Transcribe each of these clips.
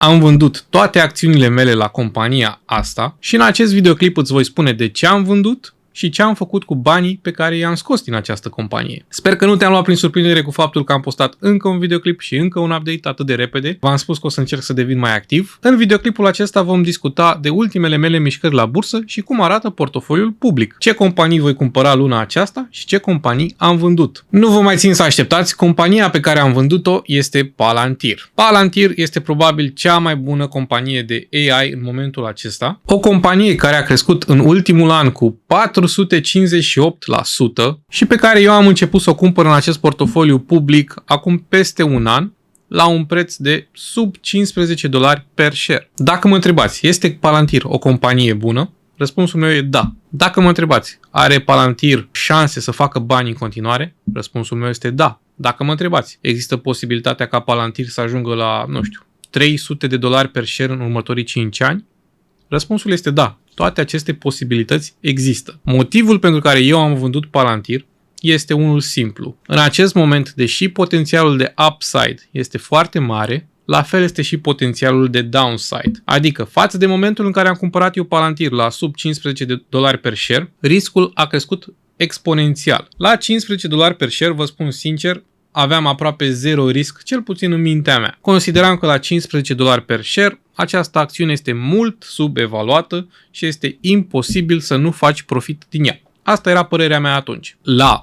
Am vândut toate acțiunile mele la compania asta și în acest videoclip îți voi spune de ce am vândut și ce am făcut cu banii pe care i-am scos din această companie. Sper că nu te-am luat prin surprindere cu faptul că am postat încă un videoclip și încă un update atât de repede. V-am spus că o să încerc să devin mai activ. În videoclipul acesta vom discuta de ultimele mele mișcări la bursă și cum arată portofoliul public. Ce companii voi cumpăra luna aceasta și ce companii am vândut. Nu vă mai țin să așteptați, compania pe care am vândut-o este Palantir. Palantir este probabil cea mai bună companie de AI în momentul acesta. O companie care a crescut în ultimul an cu 458% și pe care eu am început să o cumpăr în acest portofoliu public acum peste un an la un preț de sub $15 per share. Dacă mă întrebați, este Palantir o companie bună? Răspunsul meu e da. Dacă mă întrebați, are Palantir șanse să facă bani în continuare? Răspunsul meu este da. Dacă mă întrebați, există posibilitatea ca Palantir să ajungă la, $300 per share în următorii 5 ani? Răspunsul este da. Toate aceste posibilități există. Motivul pentru care eu am vândut Palantir este unul simplu. În acest moment, deși potențialul de upside este foarte mare, la fel este și potențialul de downside. Adică, față de momentul în care am cumpărat eu Palantir la sub $15 per share, riscul a crescut exponențial. La $15 per share, vă spun sincer, aveam aproape zero risc, cel puțin în mintea mea. Consideram că la $15 per share, această acțiune este mult subevaluată și este imposibil să nu faci profit din ea. Asta era părerea mea atunci. La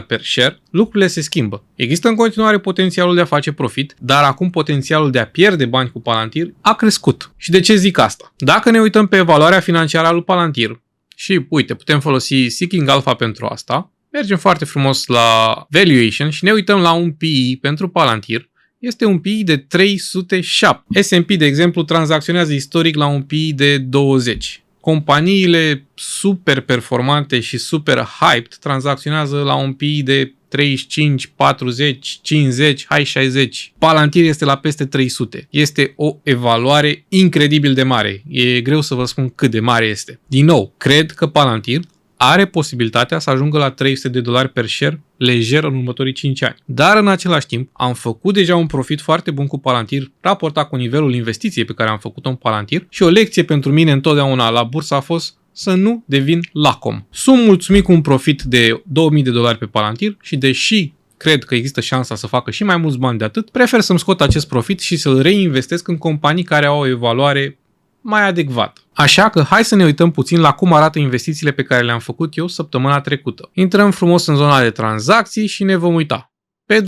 $140 per share, lucrurile se schimbă. Există în continuare potențialul de a face profit, dar acum potențialul de a pierde bani cu Palantir a crescut. Și de ce zic asta? Dacă ne uităm pe evaluarea financiară a lui Palantir și, uite, putem folosi Seeking Alpha pentru asta, mergem foarte frumos la valuation și ne uităm la un PE pentru Palantir. Este un PE de 307. S&P, de exemplu, tranzacționează istoric la un PE de 20. Companiile super performante și super hyped tranzacționează la un PE de 35, 40, 50, hai 60. Palantir este la peste 300. Este o evaluare incredibil de mare. E greu să vă spun cât de mare este. Din nou, cred că Palantir are posibilitatea să ajungă la $300 per share lejer în următorii 5 ani. Dar în același timp am făcut deja un profit foarte bun cu Palantir raportat cu nivelul investiției pe care am făcut-o în Palantir și o lecție pentru mine întotdeauna la bursă a fost să nu devin lacom. Sunt mulțumit cu un profit de $2000 pe Palantir și deși cred că există șansa să facă și mai mulți bani de atât, prefer să-mi scot acest profit și să-l reinvestesc în companii care au o evaluare mai adecvat. Așa că hai să ne uităm puțin la cum arată investițiile pe care le-am făcut eu săptămâna trecută. Intrăm frumos în zona de tranzacții și ne vom uita. Pe 12/6,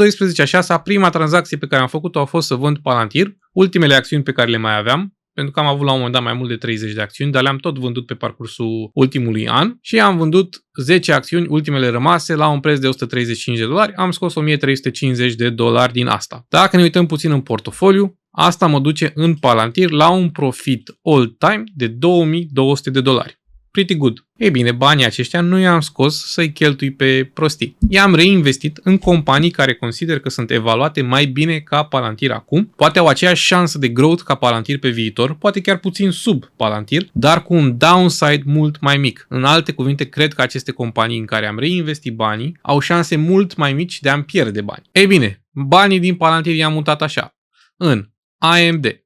prima tranzacție pe care am făcut-o a fost să vând Palantir, ultimele acțiuni pe care le mai aveam, pentru că am avut la un moment dat mai mult de 30 de acțiuni, dar le-am tot vândut pe parcursul ultimului an și am vândut 10 acțiuni, ultimele rămase, la un preț de $135, am scos $1350 din asta. Dacă ne uităm puțin în portofoliu, asta mă duce în Palantir la un profit all-time de $2200. Pretty good. Ei bine, banii aceștia nu i-am scos să-i cheltui pe prostii. I-am reinvestit în companii care consider că sunt evaluate mai bine ca Palantir acum, poate au aceeași șansă de growth ca Palantir pe viitor, poate chiar puțin sub Palantir, dar cu un downside mult mai mic. În alte cuvinte, cred că aceste companii în care am reinvestit banii au șanse mult mai mici de a-mi pierde bani. Ei bine, banii din Palantir i-am mutat așa: în AMD,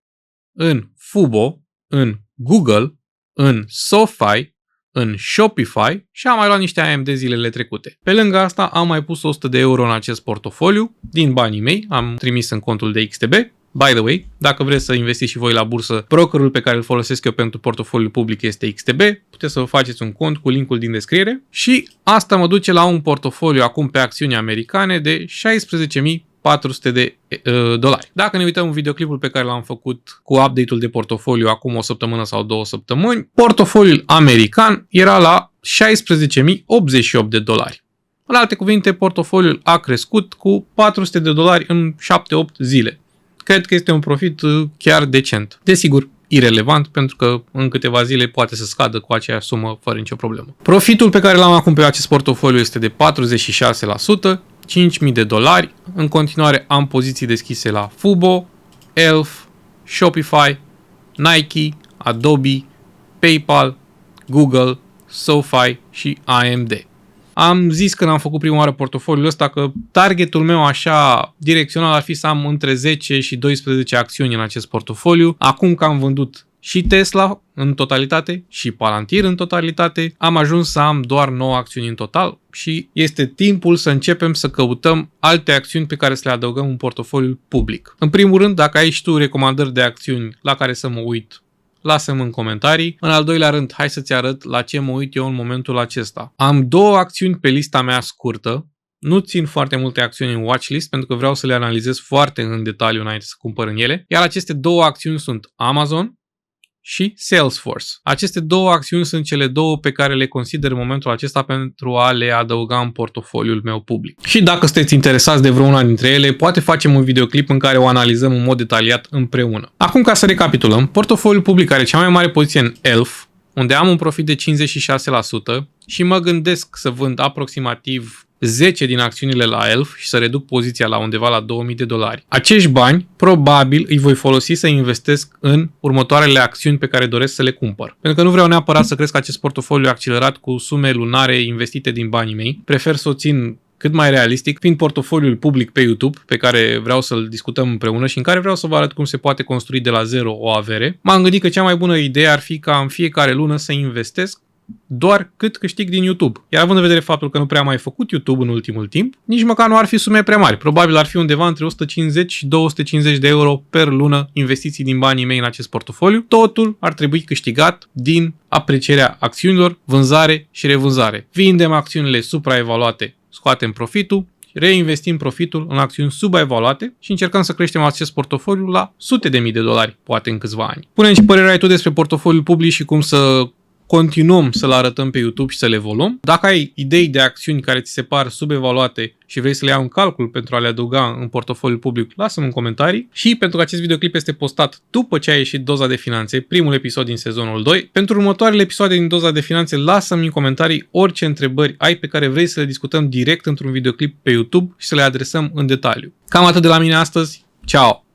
în Fubo, în Google, în SoFi, în Shopify și am mai luat niște AMD zilele trecute. Pe lângă asta am mai pus €100 în acest portofoliu din banii mei, am trimis în contul de XTB. By the way, dacă vreți să investiți și voi la bursă, brokerul pe care îl folosesc eu pentru portofoliul public este XTB, puteți să vă faceți un cont cu linkul din descriere și asta mă duce la un portofoliu acum pe acțiuni americane de $16.400. Dacă ne uităm în videoclipul pe care l-am făcut cu update-ul de portofoliu acum o săptămână sau 2 săptămâni, portofoliul american era la $16.088. În alte cuvinte, portofoliul a crescut cu $400 în 7-8 zile. Cred că este un profit chiar decent. Desigur, irelevant, pentru că în câteva zile poate să scadă cu aceeași sumă fără nicio problemă. Profitul pe care l-am acum pe acest portofoliu este de 46%, $5.000. În continuare am poziții deschise la Fubo, Elf, Shopify, Nike, Adobe, PayPal, Google, SoFi și AMD. Am zis când am făcut prima oară portofoliul ăsta că targetul meu așa direcțional ar fi să am între 10 și 12 acțiuni în acest portofoliu. Acum că am vândut și Tesla în totalitate și Palantir în totalitate, am ajuns să am doar 9 acțiuni în total și este timpul să începem să căutăm alte acțiuni pe care să le adăugăm în portofoliul public. În primul rând, dacă ai și tu recomandări de acțiuni la care să mă uit, lasă-mi în comentarii. În al doilea rând, hai să-ți arăt la ce mă uit eu în momentul acesta. Am 2 acțiuni pe lista mea scurtă. Nu țin foarte multe acțiuni în watchlist pentru că vreau să le analizez foarte în detaliu înainte să cumpăr în ele. Iar aceste 2 acțiuni sunt Amazon și Salesforce. Aceste 2 acțiuni sunt cele 2 pe care le consider în momentul acesta pentru a le adăuga în portofoliul meu public. Și dacă sunteți interesați de vreuna dintre ele, poate facem un videoclip în care o analizăm în mod detaliat împreună. Acum, ca să recapitulăm, portofoliul public are cea mai mare poziție în ELF, unde am un profit de 56% și mă gândesc să vând aproximativ 10 din acțiunile la ELF și să reduc poziția la undeva la $2000. Acești bani probabil îi voi folosi să investesc în următoarele acțiuni pe care doresc să le cumpăr. Pentru că nu vreau neapărat să cresc acest portofoliu accelerat cu sume lunare investite din banii mei. Prefer să o țin cât mai realistic, fiind portofoliul public pe YouTube, pe care vreau să-l discutăm împreună și în care vreau să vă arăt cum se poate construi de la zero o avere. M-am gândit că cea mai bună idee ar fi ca în fiecare lună să investesc doar cât câștig din YouTube. Iar având în vedere faptul că nu prea am mai făcut YouTube în ultimul timp, nici măcar nu ar fi sume prea mari. Probabil ar fi undeva între 150 și 250 de euro per lună investiții din banii mei în acest portofoliu. Totul ar trebui câștigat din aprecierea acțiunilor, vânzare și revânzare. Vindem acțiunile supraevaluate, scoatem profitul, reinvestim profitul în acțiuni subevaluate și încercăm să creștem acest portofoliu la sute de mii de dolari, poate în câțiva ani. Pune-mi ce părere ai tu despre portofoliul public și cum să continuăm să-l arătăm pe YouTube și să le evoluăm. Dacă ai idei de acțiuni care ți se par subevaluate și vrei să le iau în calcul pentru a le adăuga în portofoliul public, lasă-mi în comentarii. Și pentru că acest videoclip este postat după ce a ieșit Doza de Finanțe, primul episod din sezonul 2, pentru următoarele episoade din Doza de Finanțe, lasă-mi în comentarii orice întrebări ai pe care vrei să le discutăm direct într-un videoclip pe YouTube și să le adresăm în detaliu. Cam atât de la mine astăzi. Ciao!